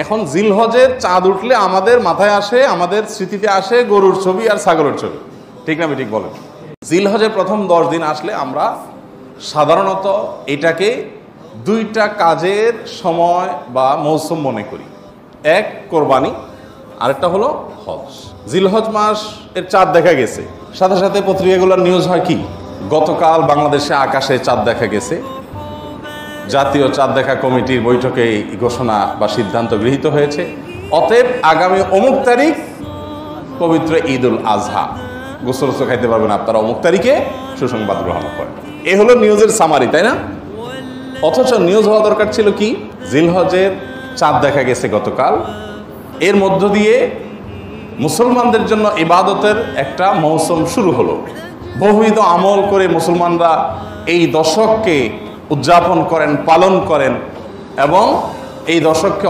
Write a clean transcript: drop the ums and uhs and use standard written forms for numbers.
এখন জিলহজের চাঁদ উঠলে আমাদের মাথায় আসে, আমাদের স্মৃতিতে আসে গরুর ছবি আর ছাগলের ছবি, ঠিক না? আমি ঠিক বলেন। জিলহজের প্রথম 10 দিন আসলে আমরা সাধারণত এটাকে দুইটা কাজের সময় বা মৌসুম মনে করি। এক কোরবানি, আরেকটা হলো হজ। জিলহজ মাস এর চাঁদ দেখা গেছে, সাথে সাথে পত্রিকাগুলোর নিউজ হয় কি, গতকাল বাংলাদেশে আকাশে চাঁদ দেখা গেছে, জাতীয় চাঁদ দেখা কমিটির বৈঠকে এই ঘোষণা বা সিদ্ধান্ত গৃহীত হয়েছে, অতএব আগামী অমুক তারিখ পবিত্র ঈদ উল আজহা, গোসল খাইতে পারবেন আপনারা অমুক তারিখে, সুসংবাদ গ্রহণ করেন। এ হলো নিউজের সামারি, তাই না? অথচ নিউজ হওয়া দরকার ছিল কি, জিলহজের চাঁদ দেখা গেছে গতকাল, এর মধ্য দিয়ে মুসলমানদের জন্য ইবাদতের একটা মৌসুম শুরু হলো। বহুবিধ আমল করে মুসলমানরা এই দশককে উদযাপন করেন, পালন করেন এবং এই দশককে